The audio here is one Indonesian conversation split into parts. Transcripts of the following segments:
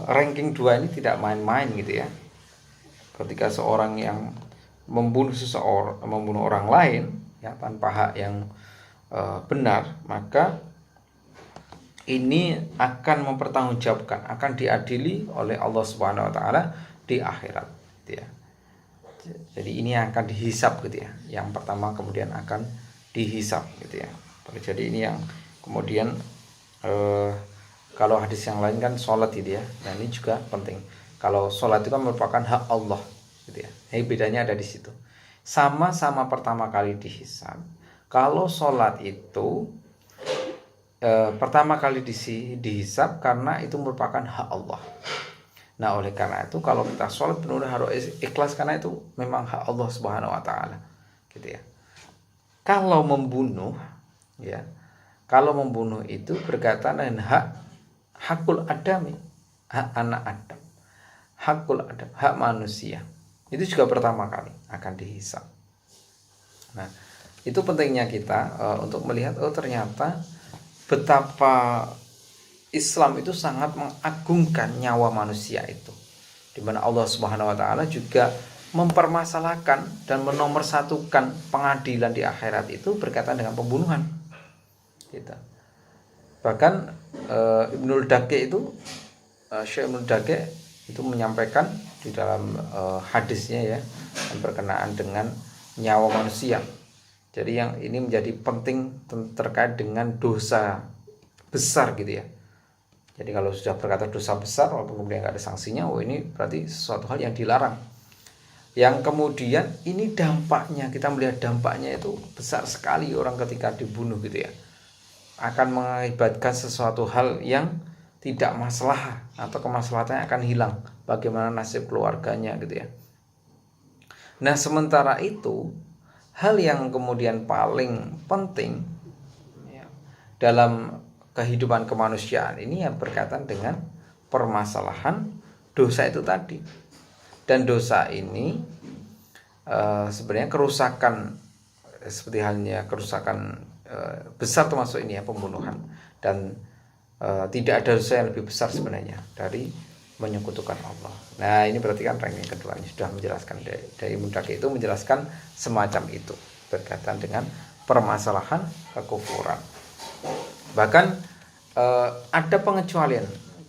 ranking 2 ini tidak main-main gitu ya. Ketika seorang yang membunuh orang lain ya tanpa hak yang benar, maka ini akan mempertanggungjawabkan, akan diadili oleh Allah Subhanahu wa taala di akhirat gitu ya. Jadi ini yang akan dihisab gitu ya. Yang pertama kemudian akan dihisab gitu ya. Jadi ini yang kemudian kalau hadis yang lain kan sholat gitu ya. Nah ini juga penting. Kalau sholat itu kan merupakan hak Allah gitu ya. Nah, bedanya ada di situ. Sama-sama pertama kali dihisab. Kalau sholat itu pertama kali dihisab karena itu merupakan hak Allah. Nah oleh karena itu kalau kita sholat benar harus ikhlas karena itu memang hak Allah Subhanahu wa taala gitu ya. Kalau membunuh ya, kalau membunuh itu berkaitan dengan hakul adami, hak anak Adam, hakul Adam, hak manusia. Itu juga pertama kali akan dihisab. Nah itu pentingnya kita untuk melihat ternyata betapa Islam itu sangat mengagungkan nyawa manusia itu, di mana Allah Subhanahu wa taala juga mempermasalahkan dan menomorsatukan pengadilan di akhirat itu berkaitan dengan pembunuhan. Gitu. Bahkan Ibnul Daqi itu Syekh Ibnul Daqi itu menyampaikan di dalam hadisnya ya yang berkenaan dengan nyawa manusia. Jadi yang ini menjadi penting terkait dengan dosa besar gitu ya. Jadi kalau sudah berkata dosa besar walaupun kemudian nggak ada sanksinya, ini berarti sesuatu hal yang dilarang. Yang kemudian ini dampaknya, kita melihat dampaknya itu besar sekali orang ketika dibunuh gitu ya. Akan mengakibatkan sesuatu hal yang tidak masalah atau kemaslahatannya akan hilang. Bagaimana nasib keluarganya gitu ya. Nah sementara itu hal yang kemudian paling penting ya, dalam kehidupan kemanusiaan ini yang berkaitan dengan permasalahan dosa itu tadi. Dan dosa ini sebenarnya kerusakan seperti halnya kerusakan besar termasuk ini ya pembunuhan, dan tidak ada dosa yang lebih besar sebenarnya dari menyekutukan Allah. Nah ini berarti kan ranking kedua ini sudah menjelaskan dari Mundaki itu menjelaskan semacam itu berkaitan dengan permasalahan kekufuran. Bahkan ada pengecualian.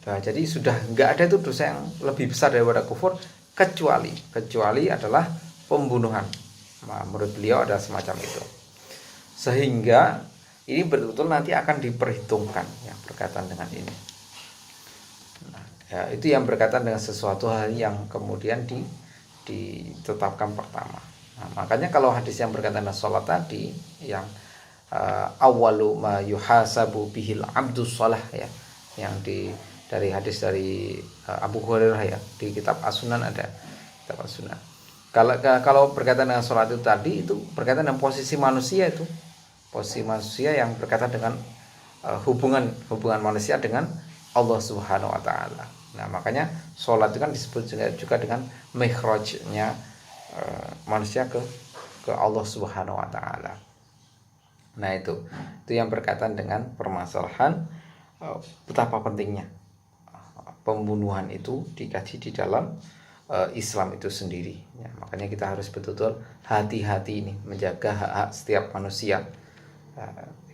Nah, jadi sudah nggak ada itu dosa yang lebih besar daripada kufur kecuali adalah pembunuhan. Nah, menurut beliau ada semacam itu. Sehingga ini betul-betul nanti akan diperhitungkan ya berkaitan dengan ini. Nah, ya, itu yang berkaitan dengan sesuatu hal yang kemudian ditetapkan pertama. Nah, makanya kalau hadis yang berkaitan dengan sholat tadi yang awwalu ma yuhasabu bihil abdus shalah ya, yang dari hadis dari Abu Hurairah ya, di kitab As-Sunan ada kitab As-Sunan. Kalau berkaitan dengan sholat itu tadi itu berkaitan dengan posisi manusia itu, posisi manusia yang berkaitan dengan hubungan manusia dengan Allah Subhanahu wa taala. Nah, makanya sholat itu kan disebut juga dengan mihrajnya manusia ke Allah Subhanahu wa taala. Nah itu yang berkaitan dengan permasalahan betapa pentingnya pembunuhan itu dikaji di dalam Islam itu sendiri ya, makanya kita harus betul-betul hati-hati ini menjaga hak-hak setiap manusia.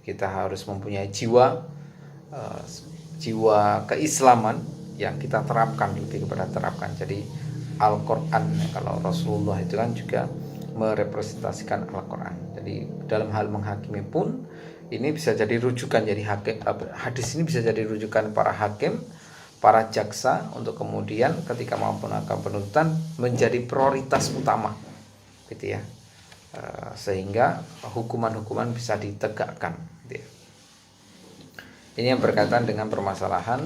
Kita harus mempunyai jiwa keislaman yang kita terapkan, lebih kepada terapkan. Jadi Al-Quran kalau Rasulullah itu kan juga merepresentasikan Al-Quran. Jadi dalam hal menghakimi pun ini bisa jadi rujukan, jadi hadis ini bisa jadi rujukan para hakim, para jaksa untuk kemudian ketika melakukan penuntutan menjadi prioritas utama gitu ya, sehingga hukuman-hukuman bisa ditegakkan gitu ya. Ini yang berkaitan dengan permasalahan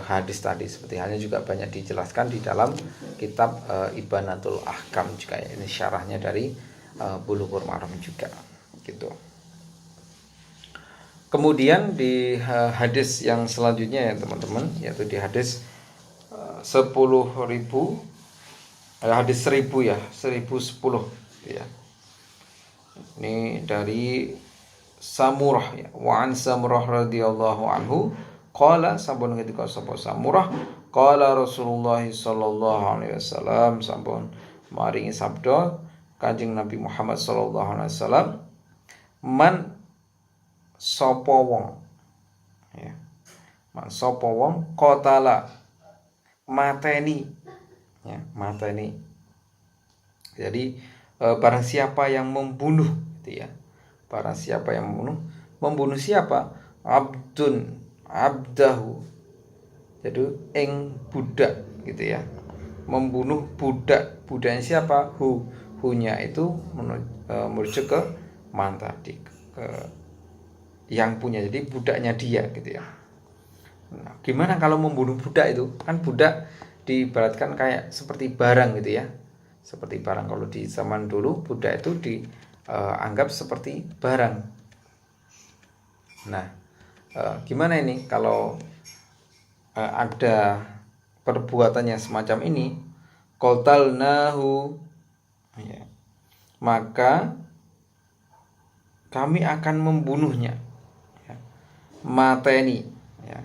hadis tadi, seperti halnya juga banyak dijelaskan di dalam kitab Ibanatul Ahkam juga ya. Ini syarahnya dari Bulughul Maram juga gitu. Kemudian di hadis yang selanjutnya ya teman-teman, yaitu di hadis 10.000 hadis 1000 ya, 1010 ya. Ini dari Samurah ya. Wa an Samurah radhiyallahu anhu Qala sampun ngendika sapa Samurah, qala Rasulullah sallallahu alaihi wasallam, sampun maringi sabda Kanjeng Nabi Muhammad sallallahu alaihi wasallam, man sapa wong, ya, man sapa wong qatala mateni, ya, mateni. Jadi barang siapa yang membunuh, gitu ya. Barang siapa yang membunuh siapa? Abdahu. Jadi ing budak, gitu ya. Membunuh budak. Budaknya siapa? Hunya itu merujuk ke man tadi, ke yang punya. Jadi budaknya dia, gitu ya. Nah, gimana kalau membunuh budak itu? Kan budak diibaratkan kayak seperti barang, gitu ya. Seperti barang. Kalau di zaman dulu budak itu dianggap seperti barang. Nah, gimana ini kalau ada perbuatannya semacam ini? Qatalnahu, ya, maka kami akan membunuhnya, ya. Mateni, ya.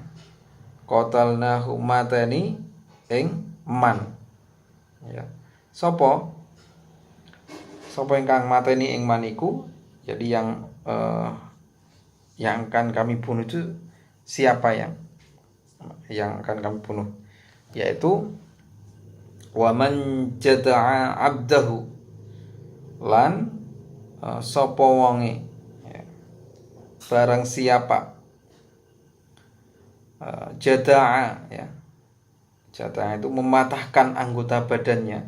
Qatalnahu mateni ing man, ya. Sopo ingkang mateni ing maniku. Jadi yang akan kami bunuh itu siapa yang akan kami bunuh, yaitu waman jada'a abdahu, lan sapa wonge, ya, barang siapa jada'a, ya, jada'a itu mematahkan anggota badannya.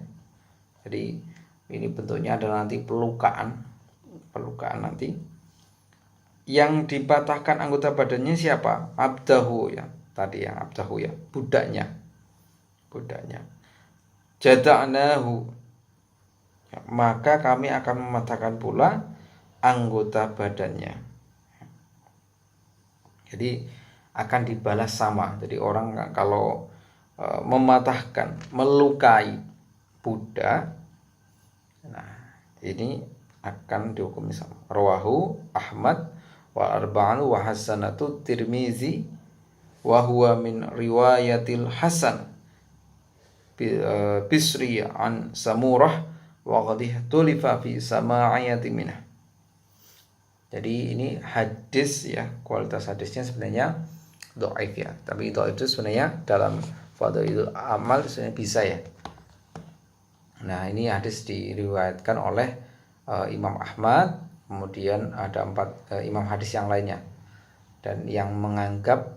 Jadi ini bentuknya adalah nanti pelukaan nanti. Yang dipatahkan anggota badannya siapa? Abdahu, ya. Tadi yang abdahu, ya, budaknya. Jada'nahu, ya, maka kami akan mematahkan pula anggota badannya. Jadi akan dibalas sama. Jadi orang kalau mematahkan, melukai budak, nah ini akan dihukumi sama. Rawahu Ahmad wa arba'an wa hasanatu Tirmizi wa huwa min riwayatil Hasan Bisri an Samurah wa qadih tulifa fi sama'iyati minah. Jadi ini hadis, ya, kualitas hadisnya sebenarnya dhaif, ya. Tapi dhaif itu sebenarnya dalam fadhailul amal sebenarnya bisa, ya. Nah, ini hadis diriwayatkan oleh Imam Ahmad, kemudian ada 4 imam hadis yang lainnya, dan yang menganggap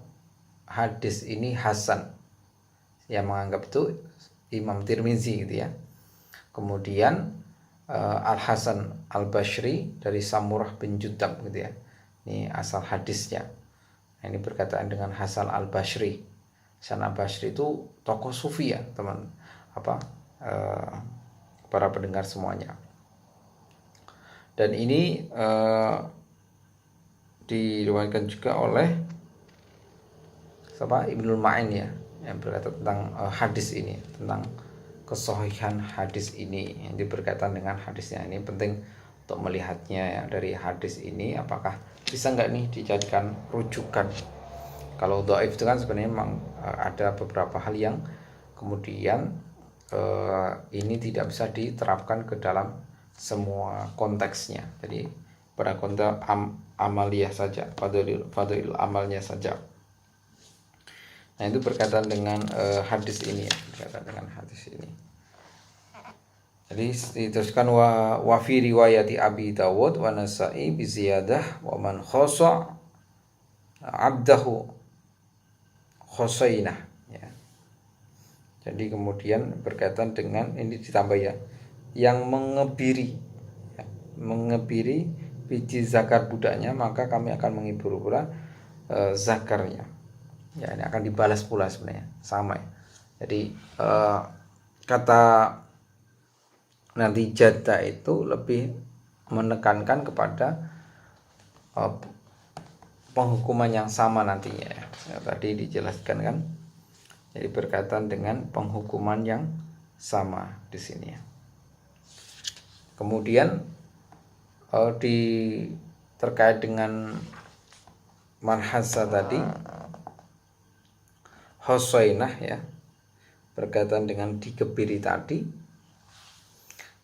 hadis ini hasan, yang menganggap itu Imam Tirmizi, gitu ya. Kemudian Al-Hasan Al-Bashri dari Samurah bin Jundab, gitu ya. Ini asal hadisnya. Nah, ini berkaitan dengan Hasan Al-Bashri. Hasan Al-Bashri itu tokoh sufi, ya, teman para pendengar semuanya. Dan ini diriwayatkan juga oleh Ibnul Ma'in, ya, yang berkata tentang hadis ini, tentang kesahihan hadis ini, yang berkaitan dengan hadisnya. Ini penting untuk melihatnya, ya, dari hadis ini apakah bisa nggak nih dijadikan rujukan. Kalau dhaif itu kan sebenarnya memang ada beberapa hal yang kemudian ini tidak bisa diterapkan ke dalam semua konteksnya. Jadi pada konteks amaliyah saja, fadhilul amalnya saja. Nah, itu berkaitan dengan hadis ini, ya, berkaitan dengan hadis ini. Jadi diteruskan wa fi riwayati Abi Dawud wa Nasa'i bi ziyadah wa man khasa abdahu khosainah, ya. Jadi kemudian berkaitan dengan ini ditambah, ya, yang mengebiri, ya, mengebiri biji zakar budaknya, maka kami akan menghibur pula zakarnya. Ya, ini akan dibalas pula sebenarnya sama, ya. Jadi kata nanti jada itu lebih menekankan kepada penghukuman yang sama nantinya, ya. Tadi dijelaskan kan, jadi berkaitan dengan penghukuman yang sama di sini, ya. Kemudian terkait dengan manhasa tadi, Husainah ya, berkaitan dengan dikebiri tadi,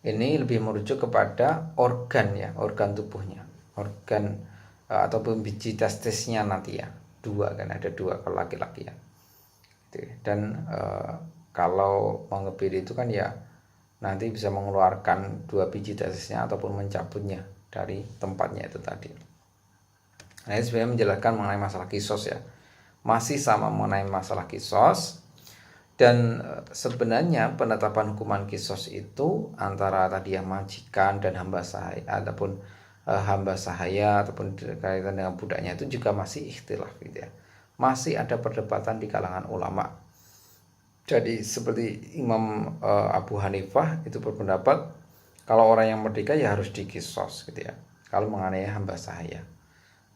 ini lebih merujuk kepada organ ya, organ tubuhnya, organ ataupun biji testisnya nanti ya, dua kan, ada dua kalau laki-laki ya. Dan kalau mau ngebiri itu kan ya nanti bisa mengeluarkan dua biji testisnya ataupun mencabutnya dari tempatnya itu tadi. Nah ini sebenarnya menjelaskan mengenai masalah kisos ya, masih sama mengenai masalah kisos. Dan sebenarnya penetapan hukuman kisos itu antara tadi yang majikan dan hamba sahaya ataupun hamba sahaya ataupun berkaitan dengan budaknya itu juga masih ikhtilaf gitu ya. Masih ada perdebatan di kalangan ulama. Jadi seperti Imam Abu Hanifah itu berpendapat kalau orang yang merdeka ya harus dikisos gitu ya. Kalau menganiaya hamba sahaya,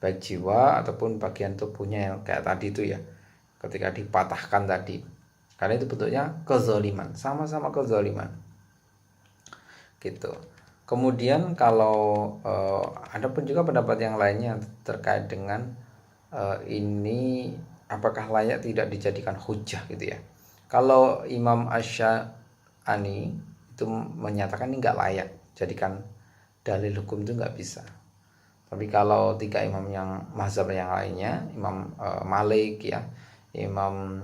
baik jiwa ataupun bagian tubuhnya yang kayak tadi itu ya, ketika dipatahkan tadi. Karena itu bentuknya kezaliman, sama-sama kezaliman gitu. Kemudian kalau ada pun juga pendapat yang lainnya terkait dengan ini apakah layak tidak dijadikan hujah gitu ya. Kalau Imam Asy-Sya'ani itu menyatakan ini nggak layak jadikan dalil hukum, itu nggak bisa. Tapi kalau tiga imam yang mazhab yang lainnya, Imam Malik ya, Imam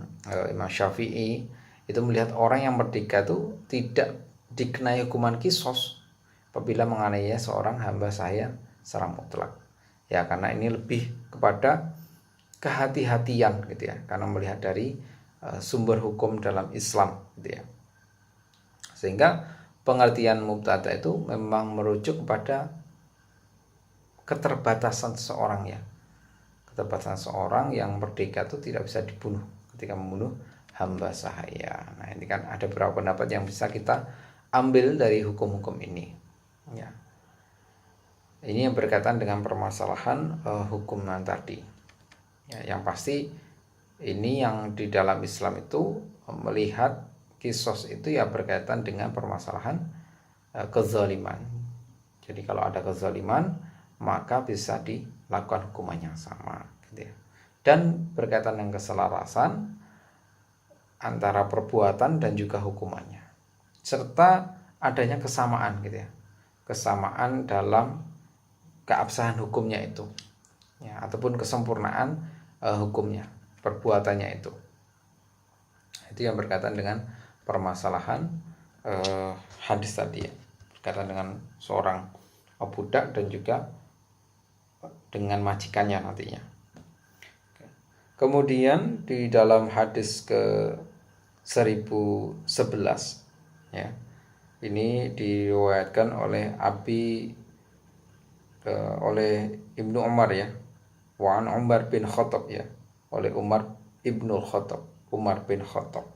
Syafi'i itu melihat orang yang merdeka itu tidak dikenai hukuman kisos apabila menganiaya seorang hamba sahaya secara mutlak. Ya karena ini lebih kepada kehati-hatian gitu ya, karena melihat dari sumber hukum dalam Islam gitu ya. Sehingga pengertian mubtada itu memang merujuk kepada keterbatasan seseorang ya. Keterbatasan seorang yang merdeka itu tidak bisa dibunuh ketika membunuh hamba sahaya. Nah ini kan ada beberapa pendapat yang bisa kita ambil dari hukum-hukum ini ya. Ini yang berkaitan dengan permasalahan hukum tadi ya, yang pasti ini yang di dalam Islam itu melihat kisos itu ya berkaitan dengan permasalahan kezaliman. Jadi kalau ada kezaliman maka bisa dilakukan hukuman yang sama gitu ya. Dan berkaitan dengan keselarasan antara perbuatan dan juga hukumannya, serta adanya kesamaan gitu ya, kesamaan dalam keabsahan hukumnya itu ya, ataupun kesempurnaan hukumnya, perbuatannya itu yang berkaitan dengan permasalahan hadis tadi ya, berkaitan dengan seorang budak dan juga dengan majikannya nantinya. Kemudian di dalam hadis ke 1011 ya, ini diriwayatkan oleh oleh Ibnu Umar ya, wa an Umar bin Khattab ya, oleh Umar Ibnu Khattab, Umar bin Khattab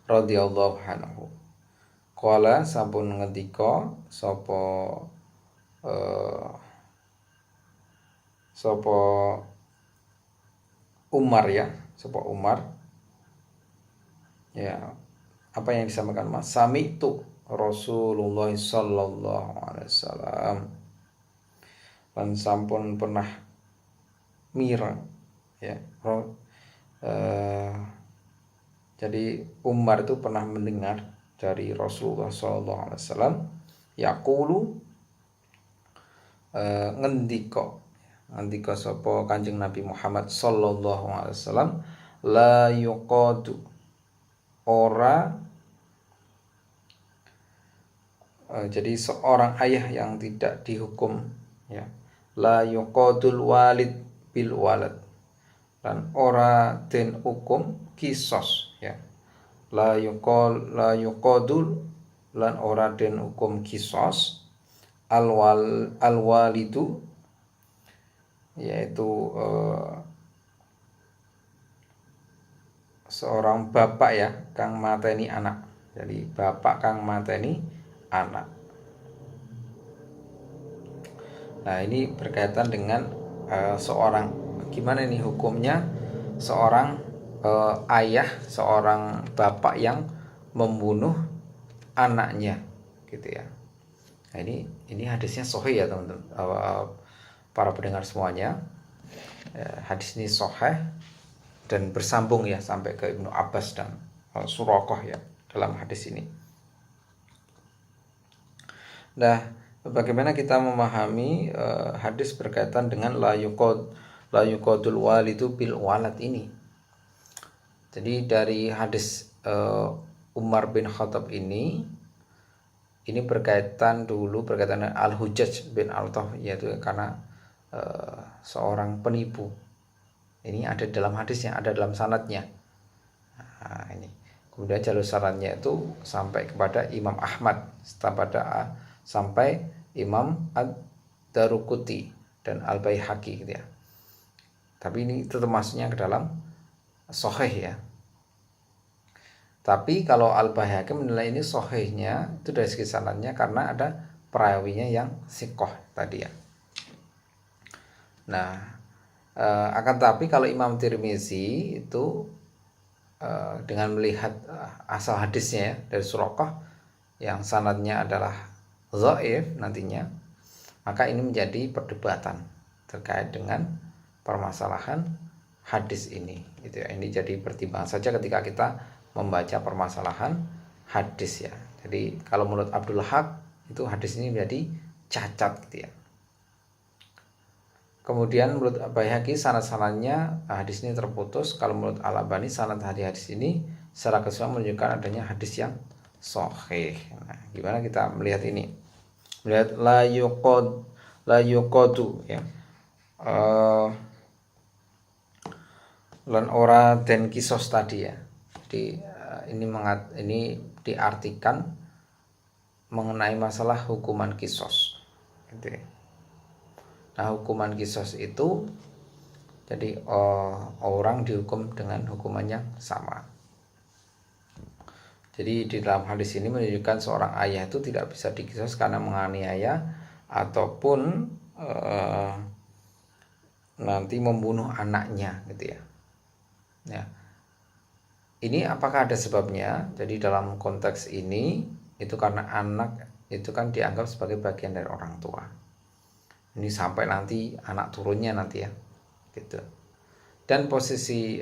radhiyallahu anhu. Qala sampun ngendika sapa Umar ya, sapa Umar ya, apa yang disampaikan Mas, sami'tu Rasulullah sallallahu alaihi wasallam, lan sampun pernah mireng ya. Jadi Umar itu pernah mendengar dari Rasulullah sallallahu alaihi wasallam yaqulu ngendika sapa Kanjeng Nabi Muhammad sallallahu alaihi wasallam, la yuqadu ora jadi seorang ayah yang tidak dihukum ya, la yuqadul walid bil walad, dan ora den hukum kisos ya, la yuqadul lan ora den hukum kisos al walidu, yaitu seorang bapak ya kang mateni anak. Jadi bapak kang mateni anak. Nah ini berkaitan dengan seorang, gimana ini hukumnya seorang ayah, seorang bapak yang membunuh anaknya gitu ya. Nah ini hadisnya sahih ya teman-teman, para pendengar semuanya. Hadis ini sahih dan bersambung ya sampai ke Ibnu Abbas dan Suraqah ya dalam hadis ini. Nah, bagaimana kita memahami hadis berkaitan dengan la yuqadul walidu bil walad ini. Jadi dari hadis Umar bin Khattab ini berkaitan dengan Al-Hujjaj bin Al-Taf, yaitu karena seorang penipu. Ini ada dalam hadisnya, ada dalam sanadnya. Nah, ini. Kemudian jalur sanadnya itu sampai kepada Imam Ahmad, sampai Imam Ad-Daruquti dan Al-Baihaqi gitu ya. Tapi ini tetap masuknya ke dalam sahih ya. Tapi kalau Al-Baihaqi menilai ini sahihnya itu dari segi sanadnya karena ada perawinya yang sikoh tadi ya. Nah, akan tapi kalau Imam Tirmizi itu dengan melihat asal hadisnya ya, dari Suraqah yang sanadnya adalah dhaif nantinya, maka ini menjadi perdebatan terkait dengan permasalahan hadis ini gitu ya. Ini jadi pertimbangan saja ketika kita membaca permasalahan hadis ya. Jadi kalau menurut Abdul Haq itu hadis ini menjadi cacat gitu ya. Kemudian menurut Baihaqi sanad-sanadnya hadis ini terputus. Kalau menurut Al-Albani sanad hadis ini secara keseluruhan menunjukkan adanya hadis yang sahih. Nah, gimana kita melihat ini? Melihat la yuqadu ya. Lan ora den kisos tadi ya. Jadi ini diartikan mengenai masalah hukuman kisos gitu ya. Nah, hukuman kisos itu jadi orang dihukum dengan hukuman yang sama. Jadi di dalam hadis ini menunjukkan seorang ayah itu tidak bisa dikisos karena menganiaya ataupun nanti membunuh anaknya gitu ya. Ya. Ini apakah ada sebabnya? Jadi dalam konteks ini itu karena anak itu kan dianggap sebagai bagian dari orang tua. Ini sampai nanti anak turunnya nanti ya, gitu. Dan posisi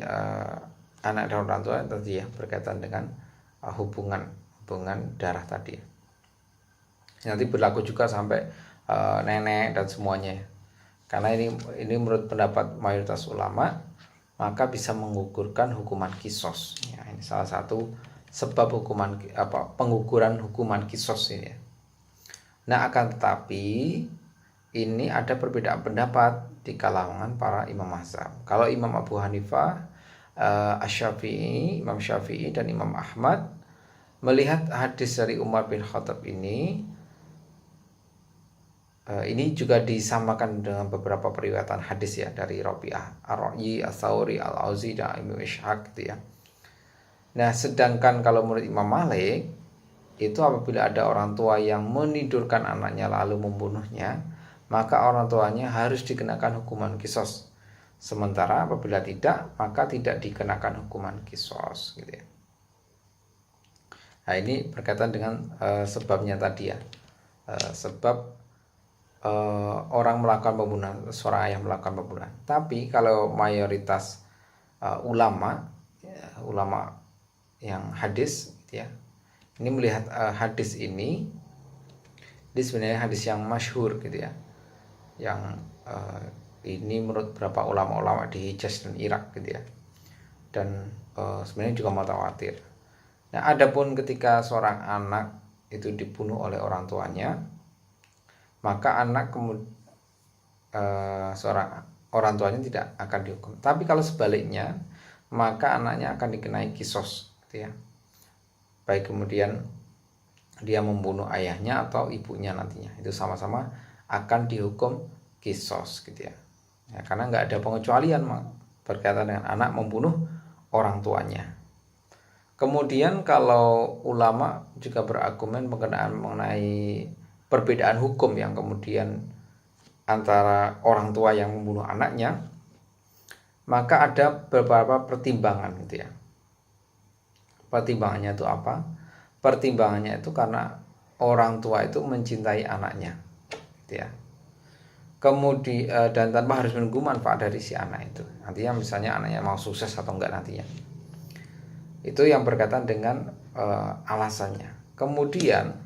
anak dan orang tua tadi ya berkaitan dengan hubungan darah tadi. Nanti berlaku juga sampai nenek dan semuanya. Karena ini menurut pendapat mayoritas ulama, maka bisa menggugurkan hukuman kisos. Ya, ini salah satu sebab pengguguran hukuman kisos ini. Nah, akan tetapi ini ada perbedaan pendapat di kalangan para imam mazhab. Kalau Imam Abu Hanifah, Imam Syafi'i dan Imam Ahmad melihat hadis dari Umar bin Khattab ini juga disamakan dengan beberapa periwayatan hadis ya dari Rabi'ah, Ar-Ra'yi, Ats-Tsauri, Al-Auzi dan Ibnu Ishaq gitu ya. Nah, sedangkan kalau menurut Imam Malik itu apabila ada orang tua yang menidurkan anaknya lalu membunuhnya, maka orang tuanya harus dikenakan hukuman kisos. Sementara apabila tidak, maka tidak dikenakan hukuman kisos gitu ya. Nah, ini berkaitan dengan sebabnya tadi ya. Sebab orang melakukan pembunuhan, seorang ayah melakukan pembunuhan. Tapi kalau mayoritas ulama yang hadis gitu ya, ini melihat hadis ini sebenarnya hadis yang masyhur gitu ya, yang ini menurut beberapa ulama-ulama di Hijaz dan Irak gitu ya, dan sebenarnya juga mutawatir. Nah, adapun ketika seorang anak itu dibunuh oleh orang tuanya, maka seorang orang tuanya tidak akan dihukum. Tapi kalau sebaliknya, maka anaknya akan dikenai kisos gitu ya. Baik kemudian dia membunuh ayahnya atau ibunya nantinya, itu sama-sama akan dihukum kisos gitu ya. Karena nggak ada pengecualian berkaitan dengan anak membunuh orang tuanya. Kemudian kalau ulama juga berargumen mengenai perbedaan hukum yang kemudian antara orang tua yang membunuh anaknya, maka ada beberapa pertimbangan gitu ya. Pertimbangannya itu apa? Pertimbangannya itu karena orang tua itu mencintai anaknya gitu ya. dan tanpa harus menunggu manfaat dari si anak itu. Nantinya misalnya anaknya mau sukses atau enggak nantinya. Itu yang berkaitan dengan alasannya. Kemudian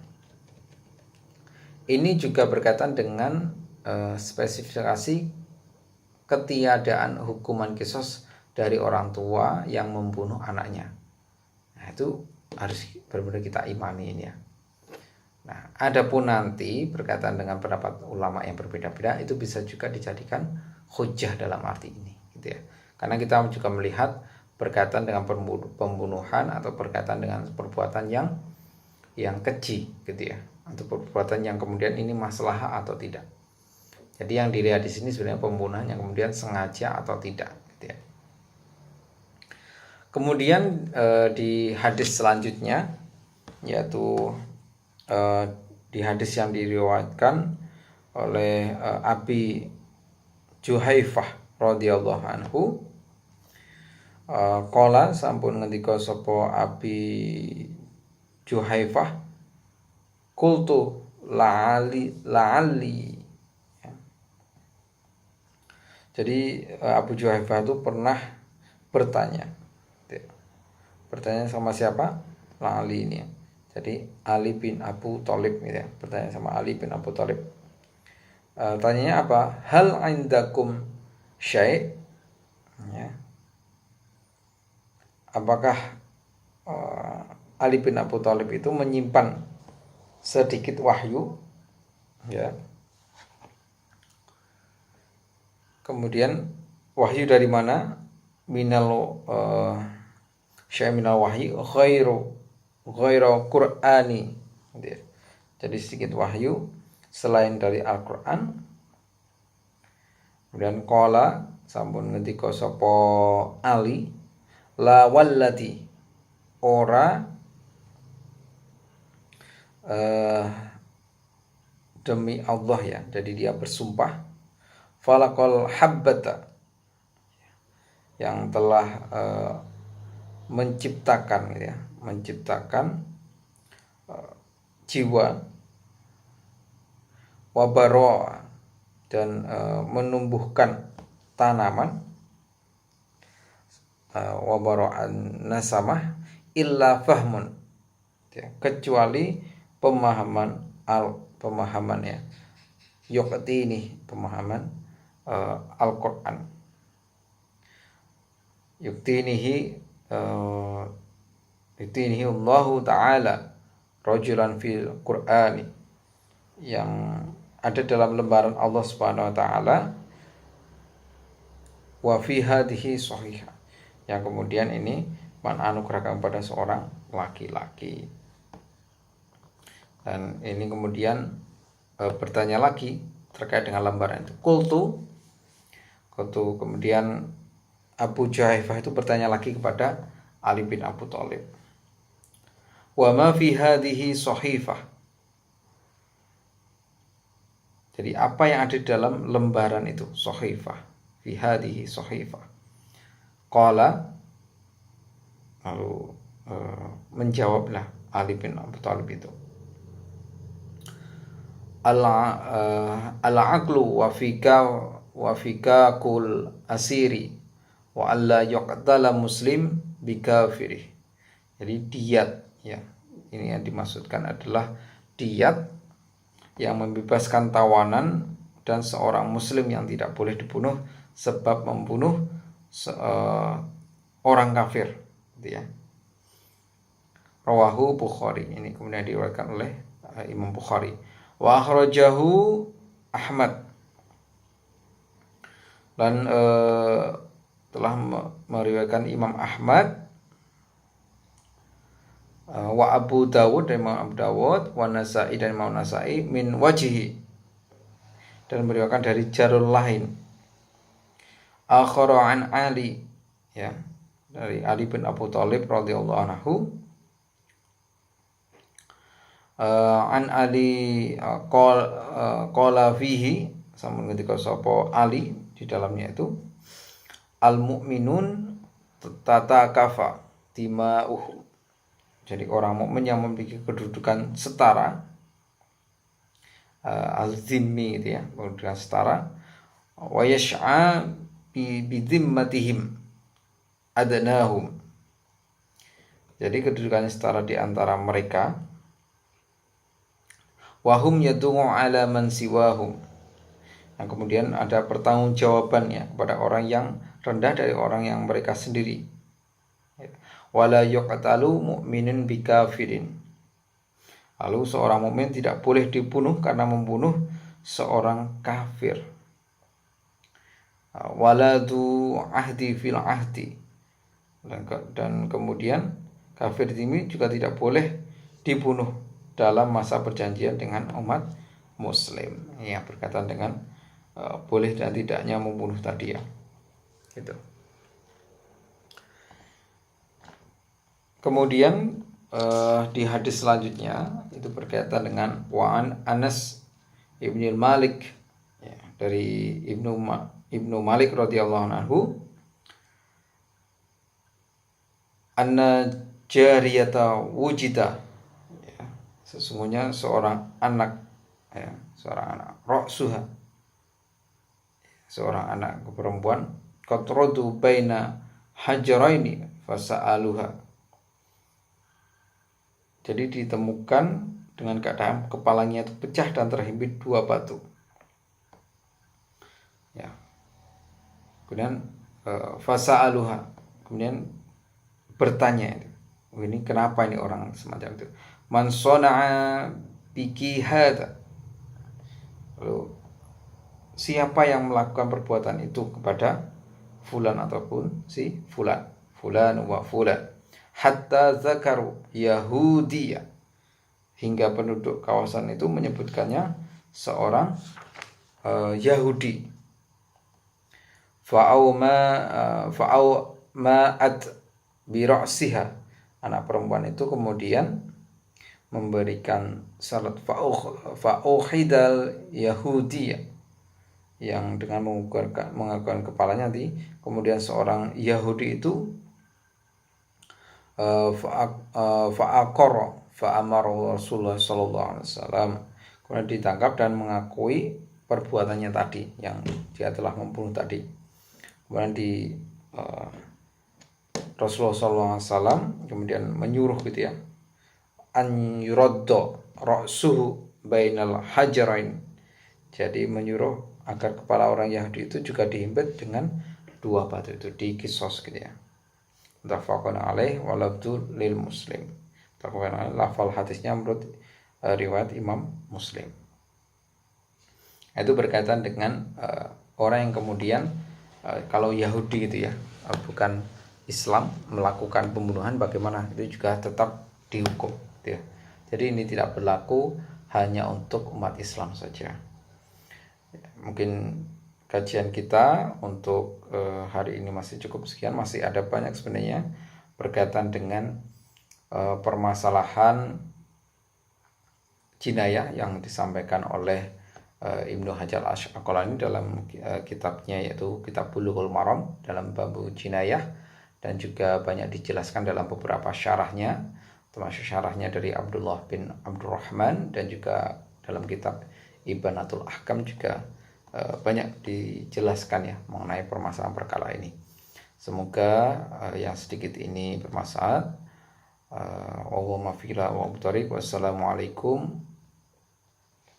ini juga berkaitan dengan spesifikasi ketiadaan hukuman kisos dari orang tua yang membunuh anaknya. Nah, itu harus benar-benar kita imani ini ya. Nah, adapun nanti berkaitan dengan pendapat ulama yang berbeda-beda itu bisa juga dijadikan hujah dalam arti ini, gitu ya. Karena kita juga melihat berkaitan dengan pembunuhan atau berkaitan dengan perbuatan yang keji, gitu ya, atau perbuatan yang kemudian ini masalah atau tidak. Jadi yang dilihat di sini sebenarnya pembunuhan yang kemudian sengaja atau tidak, gitu ya. Kemudian di hadis selanjutnya yaitu di hadis yang diriwayatkan oleh Abi Juhaifah radhiyallahu anhu, qala sampun ngendika sapa Abi Juhaifah, qultu la'alli. Jadi Abu Juhaifah itu pernah bertanya sama siapa? La'ali ini ya. Jadi Ali bin Abu Thalib gitu ya. Bertanya sama Ali bin Abu Thalib. Tanyanya apa? Hal indakum syai'? Ya. Apakah Ali bin Abu Thalib itu menyimpan sedikit wahyu? Ya. Kemudian wahyu dari mana? Minal syai' minal wahyi ghairu Qur'ani. Jadi sedikit wahyu selain dari Al-Qur'an. Kemudian qala sampun ngendika sapa Ali, la wallati ora demi Allah ya. Jadi dia bersumpah falaqal habbata, yang telah menciptakan gitu ya, menciptakan jiwa, wabaro, dan menumbuhkan tanaman, wabaro'an nasamah illa fahmun ya, kecuali pemahaman ya, yukti ini pemahaman Al-Quran, yuktinihi Allahu Ta'ala rajulan fil Qur'ani, yang ada dalam lembaran Allah Subhanahu wa taala, wa fi hadhihi shahihah, yang kemudian ini menanugerahkan pada seorang laki-laki. Dan ini kemudian bertanya lagi terkait dengan lembaran itu. Qultu kemudian Abu Juhaifah itu bertanya lagi kepada Ali bin Abu Thalib, wa ma fi hadhihi shahifah, jadi apa yang ada dalam lembaran itu, shahifah, fi hadhihi shahifah. Qala, lalu menjawablah Ali bin Abu Thalib itu, al-aqlu wa fika kul asiri wa alla yuqtala muslim bikafirih. Jadi diyat ya, ini yang dimaksudkan adalah diyat yang membebaskan tawanan dan seorang muslim yang tidak boleh dibunuh sebab membunuh orang kafir, gitu ya. Rawahu Bukhari, ini kemudian diriwayatkan oleh Imam Bukhari. Wa akhrajahu Ahmad, dan telah meriwayatkan Imam Ahmad, wa Abu Dawud dan Imam Abu Dawud, wa Nasa'i dan Imam Nasa'i min wajhi, dan meriwayatkan dari jalur lain, akhara an Ali ya, dari Ali bin Abu Thalib radhiyallahu anhu, an Ali qala fihi, sampun ketika sapa Ali di dalamnya itu, al mu'minun tatakafa dima'uhum, jadi orang mukmin yang memiliki kedudukan setara al-zimmi gitu ya, dengan setara. Wa yash'a bi dhimmatihim adnahum. Jadi kedudukannya setara di antara mereka. Wahum yadu'u ala man siwahum. Nah, kemudian ada pertanggungjawabannya kepada orang yang rendah dari orang yang mereka sendiri. Wala yuqtalu mu'minun bikafirin. Lalu seorang mukmin tidak boleh dibunuh karena membunuh seorang kafir. Waladu ahdi fil ahdi. Dan kemudian kafir ini juga tidak boleh dibunuh dalam masa perjanjian dengan umat muslim. Ya, berkaitan dengan boleh dan tidaknya membunuh tadi ya. Gitu. Kemudian di hadis selanjutnya itu berkaitan dengan wa'an Anas ibnu Malik ya, dari Ibnu Malik radhiyallahu anhu, anna jariyata wujida ya, sesungguhnya seorang anak ra'suha, seorang anak perempuan, qatradu baina hajaraini fasa'aluha. Jadi ditemukan dengan keadaan kepalanya itu pecah dan terhimpit 2 batu. Ya. Kemudian fasa'aluha, kemudian bertanya, ini kenapa ini orang semacam itu? Man sona'a biki hadza. Lalu siapa yang melakukan perbuatan itu kepada fulan ataupun si fulan wa fulan, hatta zakaru Yahudiyah, hingga penduduk kawasan itu menyebutkannya seorang Yahudi. Fa'auma'at bi ra'siha, anak perempuan itu kemudian memberikan syarat fa'uhidal Yahudiyah, yang dengan mengakukan kepalanya nanti kemudian seorang Yahudi itu fa'amara Rasulullah sallallahu alaihi wasallam, kemudian ditangkap dan mengakui perbuatannya tadi yang dia telah membunuh tadi. Kemudian di Rasulullah sallallahu alaihi wasallam kemudian menyuruh gitu ya, an yuradda ra'suhu bainal hajarain, jadi menyuruh agar kepala orang Yahudi itu juga dihimpit dengan 2 batu itu, dikisos gitu ya. Muttafaqun alaih wa lafdzu lil Muslim. Muttafaqun alaih, lafal hadisnya menurut riwayat Imam Muslim. Itu berkaitan dengan orang yang kemudian kalau Yahudi gitu ya, bukan Islam, melakukan pembunuhan, bagaimana itu juga tetap dihukum gitu ya. Jadi ini tidak berlaku hanya untuk umat Islam saja. Mungkin kajian kita untuk hari ini masih cukup sekian. Masih ada banyak sebenarnya berkaitan dengan permasalahan jinayah yang disampaikan oleh Ibnu Hajar Al-Asqalani dalam kitabnya, yaitu Kitab Bulughul Maram, dalam bab jinayah, dan juga banyak dijelaskan dalam beberapa syarahnya, termasuk syarahnya dari Abdullah bin Abdurrahman, dan juga dalam kitab Ibanatul Ahkam juga banyak dijelaskan ya mengenai permasalahan perkara ini. Semoga yang sedikit ini bermanfaat. Wassalamualaikum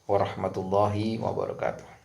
warahmatullahi wabarakatuh.